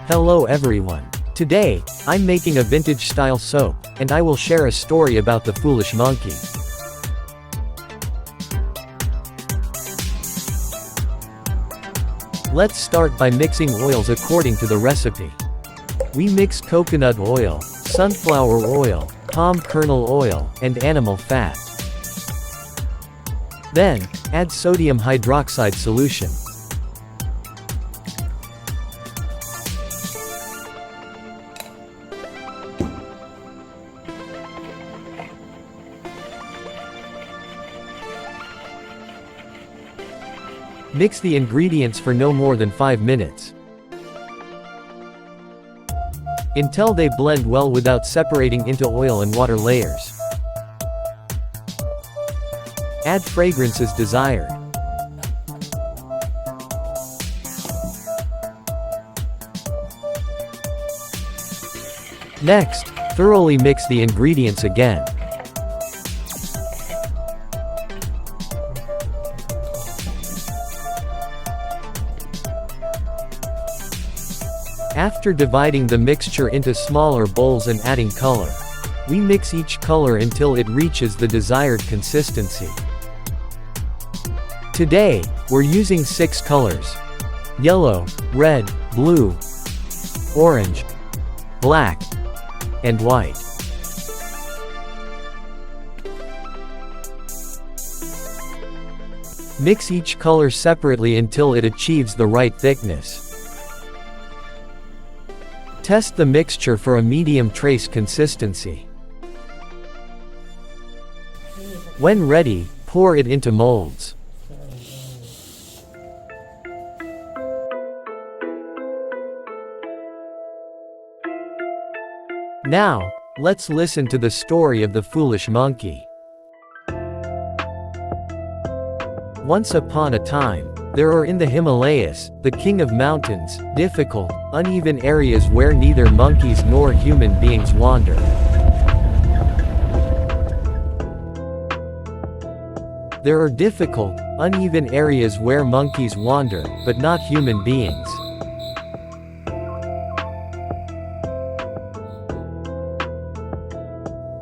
Hello everyone. Today, I'm making a vintage style soap, and I will share a story about the foolish monkey. Let's start by mixing oils according to the recipe. We mix coconut oil, sunflower oil, palm kernel oil, and animal fat. Then, add sodium hydroxide solution. Mix the ingredients for no more than 5 minutes, until they blend well without separating into oil and water layers. Add fragrance as desired. Next, thoroughly mix the ingredients again. After dividing the mixture into smaller bowls and adding color, we mix each color until it reaches the desired consistency. Today, we're using 6 colors: yellow, red, blue, orange, black, and white. Mix each color separately until it achieves the right thickness. Test the mixture for a medium trace consistency. When ready, pour it into molds. Now, let's listen to the story of the foolish monkey. Once upon a time, there are in the Himalayas, the king of mountains, difficult, uneven areas where neither monkeys nor human beings wander. There are difficult, uneven areas where monkeys wander, but not human beings.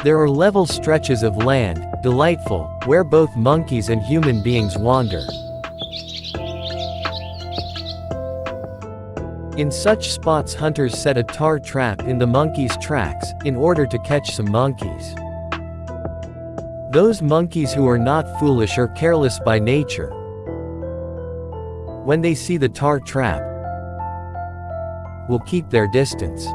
There are level stretches of land, delightful, where both monkeys and human beings wander. In such spots hunters set a tar trap in the monkeys' tracks, in order to catch some monkeys. Those monkeys who are not foolish or careless by nature, when they see the tar trap, will keep their distance.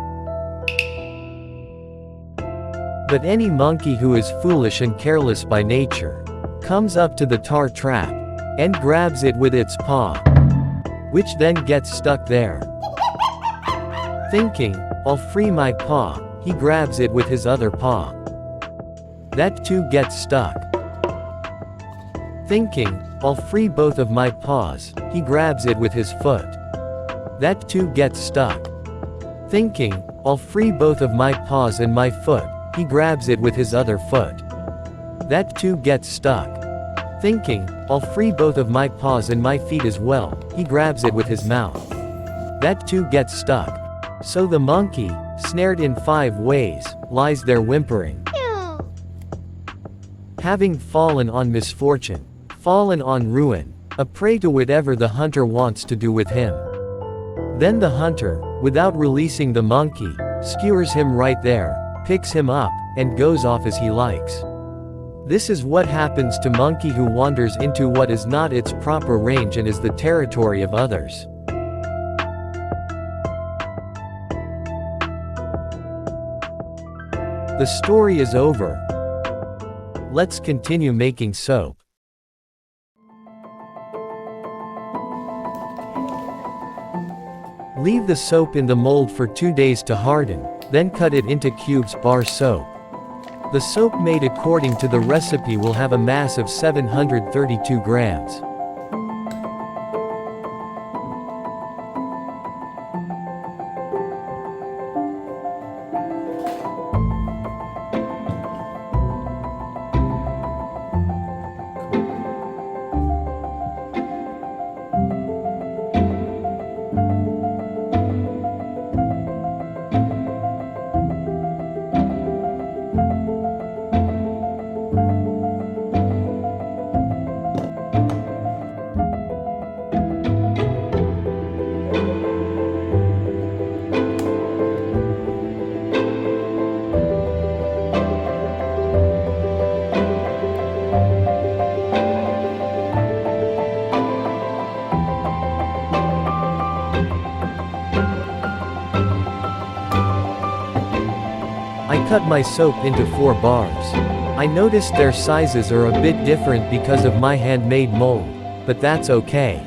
But any monkey who is foolish and careless by nature, comes up to the tar trap, and grabs it with its paw, which then gets stuck there. Thinking, "I'll free my paw," he grabs it with his other paw. That too gets stuck. Thinking, "I'll free both of my paws," he grabs it with his foot. That too gets stuck. Thinking, "I'll free both of my paws and my foot," he grabs it with his other foot. That too gets stuck. Thinking, "I'll free both of my paws and my feet as well," he grabs it with his mouth. That too gets stuck. So the monkey, snared in 5 ways, lies there whimpering. Having fallen on misfortune, fallen on ruin, a prey to whatever the hunter wants to do with him. Then the hunter, without releasing the monkey, skewers him right there, picks him up, and goes off as he likes. This is what happens to monkey who wanders into what is not its proper range and is the territory of others. The story is over. Let's continue making soap. Leave the soap in the mold for 2 days to harden, then cut it into cubes bar soap. The soap made according to the recipe will have a mass of 732 grams. cut my soap into 4 bars. I noticed their sizes are a bit different because of my handmade mold, but that's okay.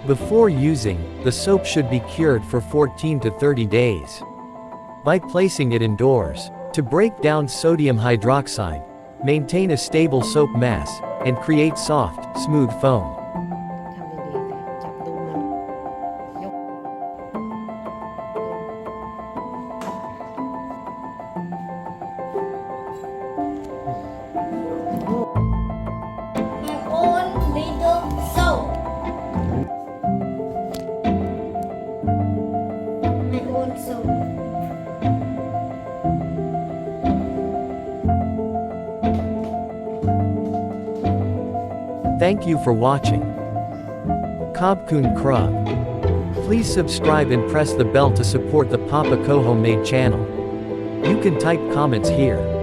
Before using, the soap should be cured for 14 to 30 days. By placing it indoors, to break down sodium hydroxide, maintain a stable soap mass, and create soft, smooth foam. 'Thank you for watching. Khobkhun Krub. Please subscribe and press the bell to support the Papa Co Homemade channel. You can type comments here.